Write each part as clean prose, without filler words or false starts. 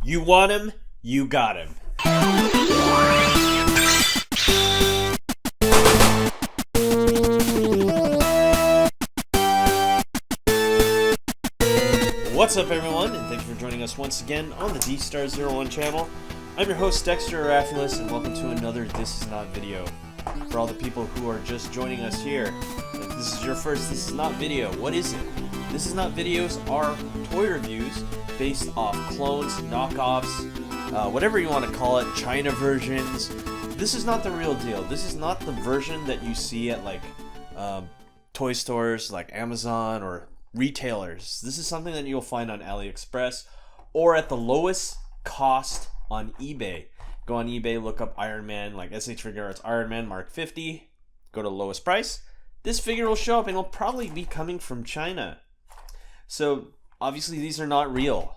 You want him, you got him. What's up, everyone, and thank you for joining us once again on the D-Star01 channel. I'm your host, Dexter Arafiles, and welcome to another This Is Not video. For all the people who are just joining us here, if this is your first This Is Not video, what is it? This Is Not videos are toy reviews based off clones, knockoffs, whatever you want to call it, China versions. This is not the real deal. This is not the version that you see at like toy stores like Amazon or retailers. This is something that you'll find on AliExpress or at the lowest cost on eBay. Go on eBay, look up Iron Man, like SH Figuarts Iron Man Mark 50, go to lowest price. This figure will show up and it'll probably be coming from China. So obviously these are not real.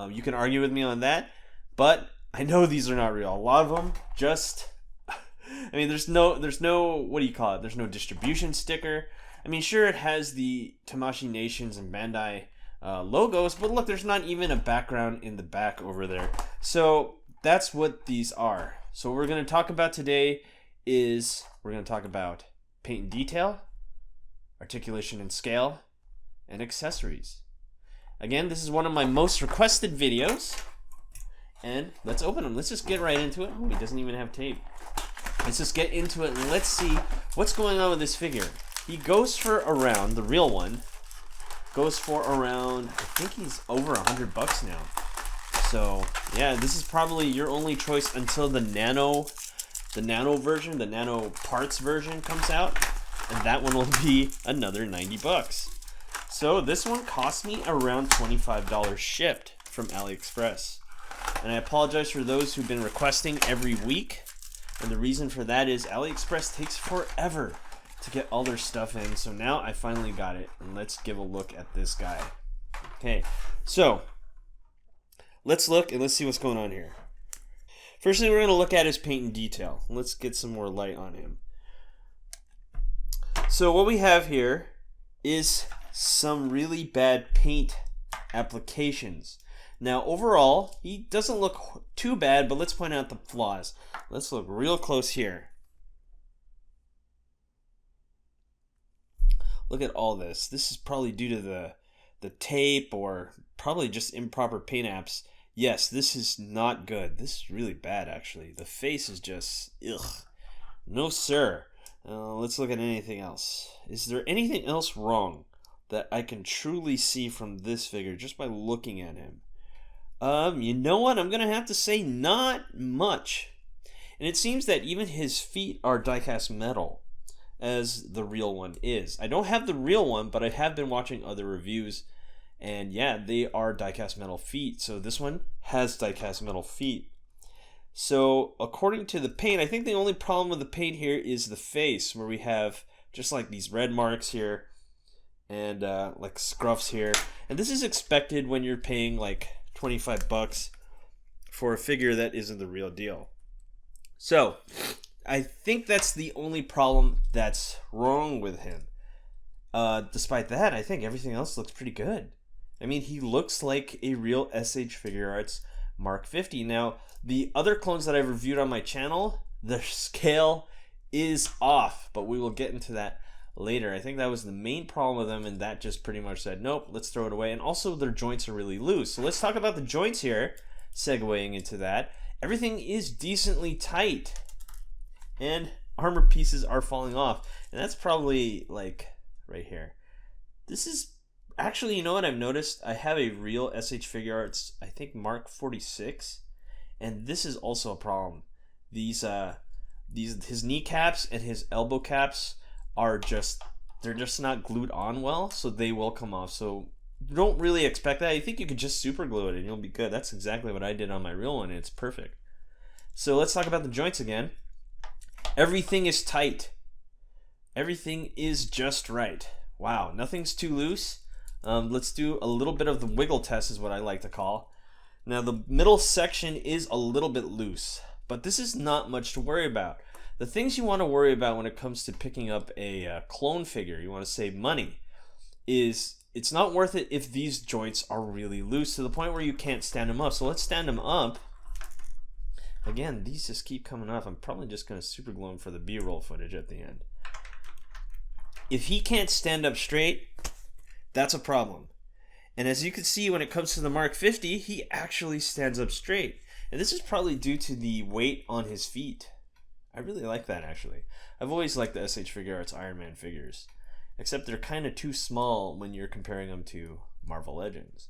You can argue with me on that, but I know these are not real. A lot of them just, I mean, there's no, what do you call it? There's no distribution sticker. I mean, sure, it has the Tamashii Nations and Bandai logos, but look, there's not even a background in the back over there. So that's what these are. So what we're going to talk about today is we're going to talk about paint and detail, articulation and scale, and accessories. Again, this is one of my most requested videos, and let's open them. Let's just get right into it. Oh, he doesn't even have tape. Let's just get into it and let's see what's going on with this figure. He goes for around, the real one, goes for around, I think he's over $100 now. So yeah, this is probably your only choice until the nano version, the nano parts version comes out, and that one will be another $90. So this one cost me around $25 shipped from AliExpress. And I apologize for those who've been requesting every week, and the reason for that is AliExpress takes forever to get all their stuff in. So now I finally got it, and let's give a look at this guy. Okay, so let's look and let's see what's going on here. First thing we're going to look at is paint and detail. Let's get some more light on him. So what we have here is some really bad paint applications. Now overall, he doesn't look too bad, but let's point out the flaws. Let's look real close here. Look at all this. This is probably due to the tape or probably just improper paint apps. Yes, this is not good. This is really bad, actually. The face is just, ugh. No, sir. Let's look at anything else. Is there anything else wrong that I can truly see from this figure just by looking at him? You know what? I'm going to have to say not much. And it seems that even his feet are die-cast metal, as the real one is. I don't have the real one, but I have been watching other reviews, and yeah, they are die-cast metal feet. So this one has die-cast metal feet. So according to the paint, I think the only problem with the paint here is the face, where we have just like these red marks here and like scruffs here. And this is expected when you're paying like $25 for a figure that isn't the real deal. So I think that's the only problem that's wrong with him. Despite that, I think everything else looks pretty good. I mean, he looks like a real SH Figuarts Mark 50. Now, the other clones that I've reviewed on my channel, their scale is off, but we will get into that later. I think that was the main problem with them, and that just pretty much said, nope, let's throw it away. And also, their joints are really loose. So let's talk about the joints here, segueing into that. Everything is decently tight, and armor pieces are falling off. And that's probably like right here. This is actually, you know what I've noticed? I have a real SH Figuarts, I think Mark 46, and this is also a problem. These his kneecaps and his elbow caps are just, they're just not glued on well, so they will come off. So don't really expect that. I think you could just super glue it and you'll be good. That's exactly what I did on my real one, and it's perfect. So let's talk about the joints again. Everything is tight. Everything is just right. Wow, nothing's too loose. Let's do a little bit of the wiggle test is what I like to call. Now the middle section is a little bit loose, but this is not much to worry about. The things you want to worry about when it comes to picking up a clone figure, you want to save money, is it's not worth it if these joints are really loose to the point where you can't stand them up. So let's stand them up. Again, these just keep coming off. I'm probably just going to super glue them for the B-roll footage at the end. If he can't stand up straight, that's a problem. And as you can see, when it comes to the Mark 50, he actually stands up straight. And this is probably due to the weight on his feet. I really like that, actually. I've always liked the SH Figuarts Iron Man figures. Except they're kind of too small when you're comparing them to Marvel Legends.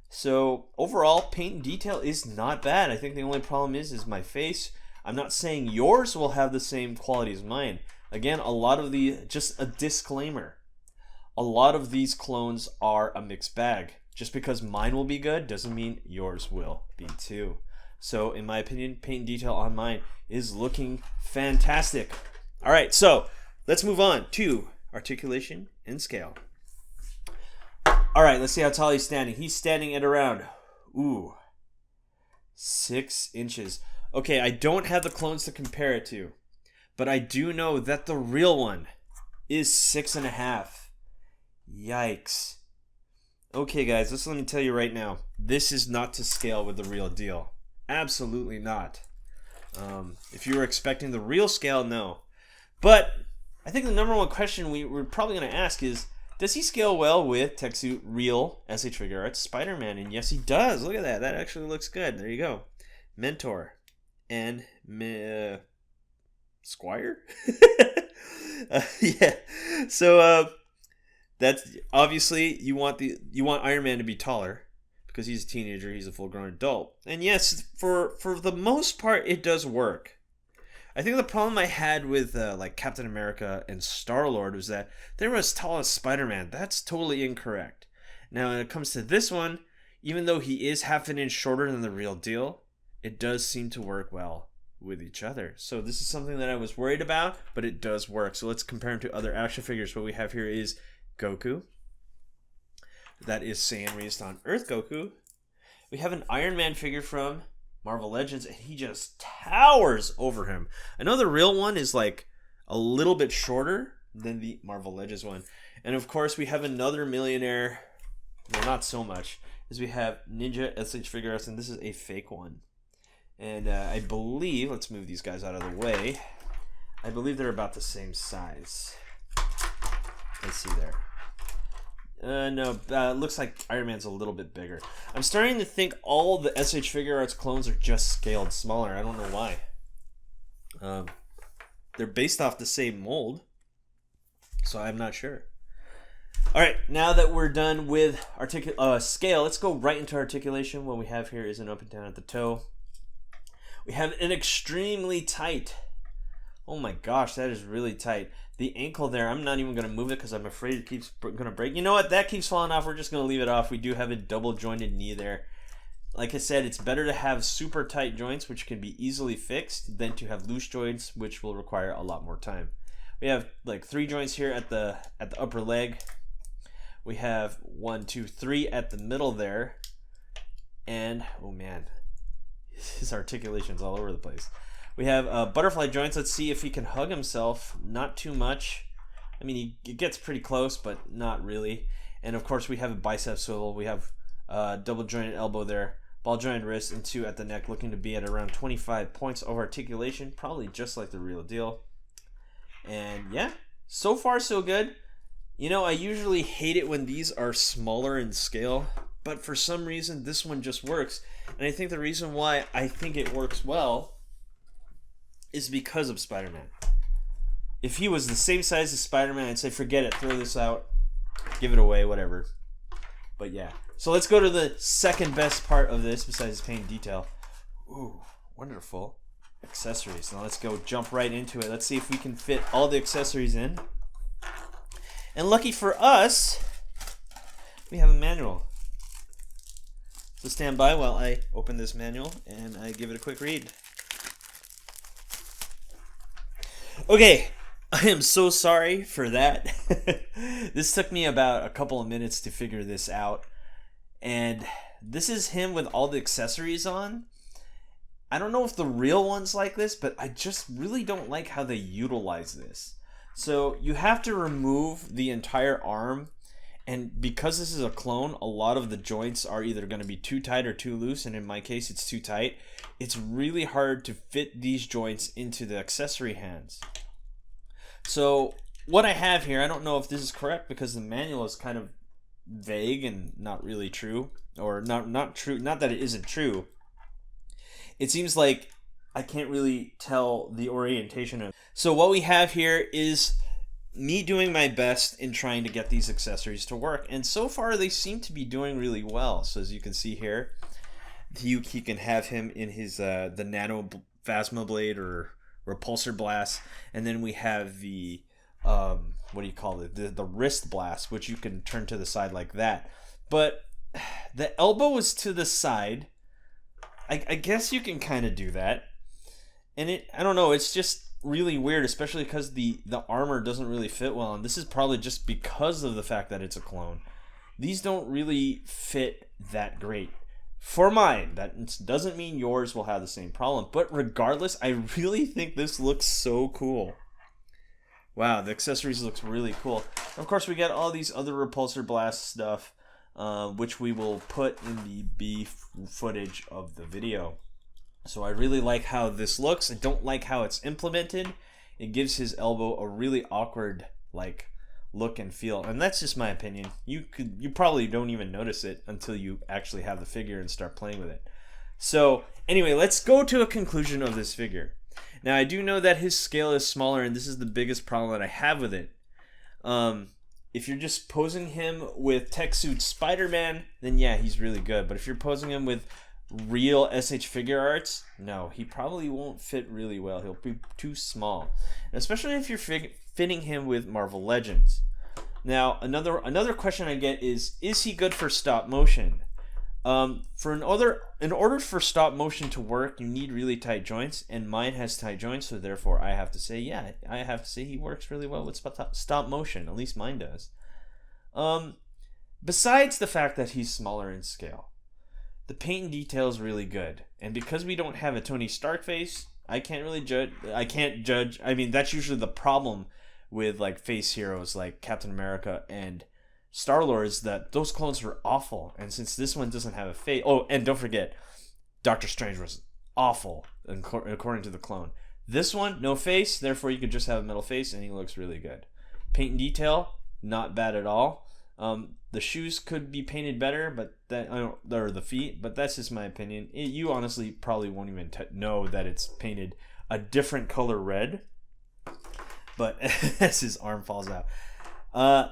So overall, paint and detail is not bad. I think the only problem is my face. I'm not saying yours will have the same quality as mine. Again, a lot of just a disclaimer. A lot of these clones are a mixed bag. Just because mine will be good doesn't mean yours will be too. So in my opinion, paint and detail on mine is looking fantastic. All right, so let's move on to articulation and scale. All right, let's see how tall he's standing. He's standing at around, 6 inches. Okay, I don't have the clones to compare it to, but I do know that the real one is 6.5. Yikes. Okay, guys, let me tell you right now. This is not to scale with the real deal. Absolutely not. If you were expecting the real scale, no. But I think the number one question we're probably going to ask is, does he scale well with TechSuit Real SH Figuarts Spider-Man? And yes, he does. Look at that. That actually looks good. There you go. Mentor and Squire? Yeah. So that's obviously you want Iron Man to be taller because he's a teenager, he's a full-grown adult. And yes, for the most part it does work. I think the problem I had with like Captain America and Star-Lord was that they were as tall as Spider-Man. That's totally incorrect. Now when it comes to this one, even though he is half an inch shorter than the real deal, it does seem to work well with each other. So this is something that I was worried about, but it does work. So let's compare him to other action figures. What we have here is Goku. That is Saiyan raised on Earth Goku. We have an Iron Man figure from Marvel Legends, and he just towers over him. I know the real one is like a little bit shorter than the Marvel Legends one. And of course we have another millionaire, well not so much, as we have Ninja SH Figuarts, and this is a fake one. And I believe, let's move these guys out of the way, I believe they're about the same size. Let's see there. No, looks like Iron Man's a little bit bigger. I'm starting to think all the SH Figuarts clones are just scaled smaller. I don't know why. They're based off the same mold, so I'm not sure. All right, now that we're done with scale, let's go right into articulation. What we have here is an up and down at the toe. We have an extremely tight. Oh my gosh, that is really tight. The ankle there, I'm not even going to move it because I'm afraid it keeps going to break. You know what? That keeps falling off. We're just going to leave it off. We do have a double jointed knee there. Like I said, it's better to have super tight joints, which can be easily fixed, than to have loose joints, which will require a lot more time. We have like 3 joints here at the upper leg. We have 1, 2, 3 at the middle there. And, oh man, his articulation's all over the place. We have butterfly joints. Let's see if he can hug himself. Not too much. I mean, he gets pretty close, but not really. And of course, we have a bicep swivel. We have double jointed elbow there, ball jointed wrist, and 2 at the neck, looking to be at around 25 points of articulation, probably just like the real deal. And yeah, so far so good. You know, I usually hate it when these are smaller in scale, but for some reason, this one just works. And I think the reason why I think it works well is because of Spider-Man. If he was the same size as Spider-Man, I'd say forget it, throw this out, give it away, whatever. But yeah. So let's go to the second best part of this besides paint detail. Ooh, wonderful accessories. Now let's go jump right into it. Let's see if we can fit all the accessories in. And lucky for us, we have a manual. So stand by while I open this manual and I give it a quick read. Okay, I am so sorry for that. This took me about a couple of minutes to figure this out. And this is him with all the accessories on. I don't know if the real one's like this, but I just really don't like how they utilize this. So you have to remove the entire arm And because this is a clone, a lot of the joints are either going to be too tight or too loose, and in my case it's too tight. It's really hard to fit these joints into the accessory hands. So what I have here, I don't know if this is correct because the manual is kind of vague and not really true, or not true, not that it isn't true. It seems like I can't really tell the orientation of. So what we have here is me doing my best in trying to get these accessories to work, and so far they seem to be doing really well. So as you can see here, he can have him in his the nano phasma blade or repulsor blast, and then we have the what do you call it, the wrist blast, which you can turn to the side like that. But the elbow is to the side. I guess you can kind of do that, and I don't know, it's just really weird, especially because the armor doesn't really fit well, and this is probably just because of the fact that it's a clone. These don't really fit that great for mine. That doesn't mean yours will have the same problem, but regardless, I really think this looks so cool. Wow, the accessories looks really cool. Of course, we got all these other repulsor blast stuff, which we will put in the B footage of the video. So I really like how this looks. I don't like how it's implemented. It gives his elbow a really awkward like look and feel, and that's just my opinion. You probably don't even notice it until you actually have the figure and start playing with it. So anyway, let's go to a conclusion of this figure. Now I do know that his scale is smaller, and this is the biggest problem that I have with it. If you're just posing him with Tech Suit Spider-Man, then yeah, he's really good. But if you're posing him with real SH Figuarts, no, he probably won't fit really well. He'll be too small, and especially if you're fitting him with Marvel Legends. Now, another question I get is he good for stop motion? In order for stop motion to work, you need really tight joints, and mine has tight joints, so therefore I have to say, yeah, he works really well with stop motion. At least mine does. Besides the fact that he's smaller in scale, the paint and detail is really good, and because we don't have a Tony Stark face, I can't judge. I mean, that's usually the problem with like face heroes like Captain America and Star-Lord, is that those clones were awful, and since this one doesn't have a face, oh, and don't forget, Doctor Strange was awful according to the clone. This one, no face, therefore you could just have a metal face, and he looks really good. Paint and detail, not bad at all. The shoes could be painted better, but or the feet, but that's just my opinion. You honestly probably won't even know that it's painted a different color red, but as his arm falls out.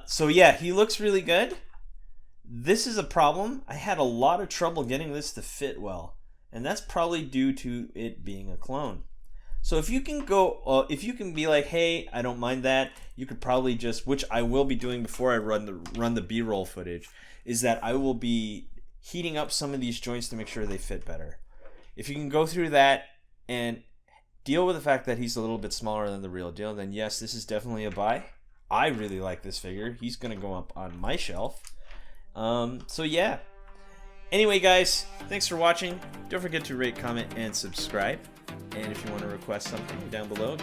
So yeah, he looks really good. This is a problem. I had a lot of trouble getting this to fit well, and that's probably due to it being a clone. So if you can be like, hey, I don't mind that, you could probably just, which I will be doing before I run the B-roll footage, is that I will be heating up some of these joints to make sure they fit better. If you can go through that and deal with the fact that he's a little bit smaller than the real deal, then yes, this is definitely a buy. I really like this figure. He's going to go up on my shelf. So yeah. Anyway, guys, thanks for watching. Don't forget to rate, comment, and subscribe. And if you want to request something down below,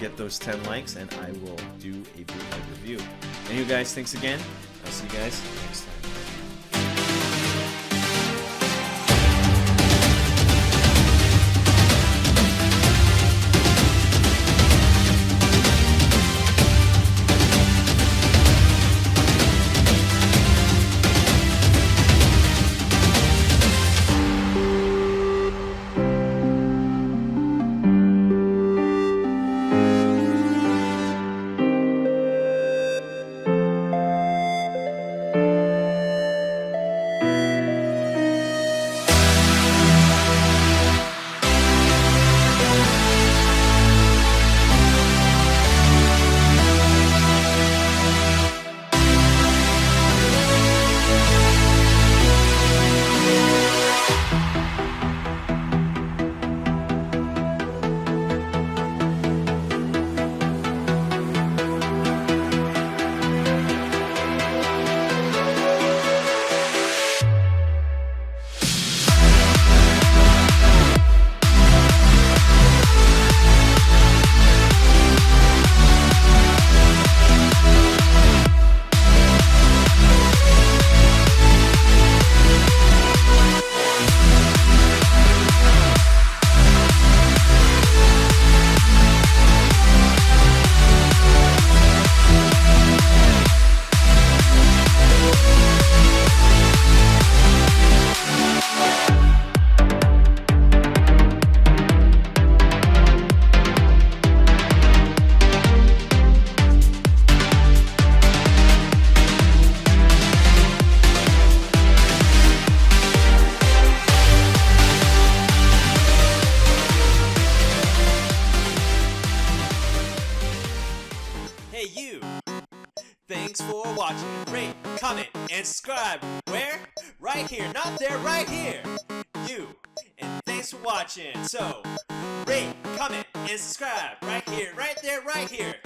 get those 10 likes, and I will do a bootleg review. Anyway, guys, thanks again. I'll see you guys next time. Hey, you! Thanks for watching. Rate, comment, and subscribe. Where? Right here. Not there, right here. You. And thanks for watching. So, rate, comment, and subscribe. Right here, right there, right here.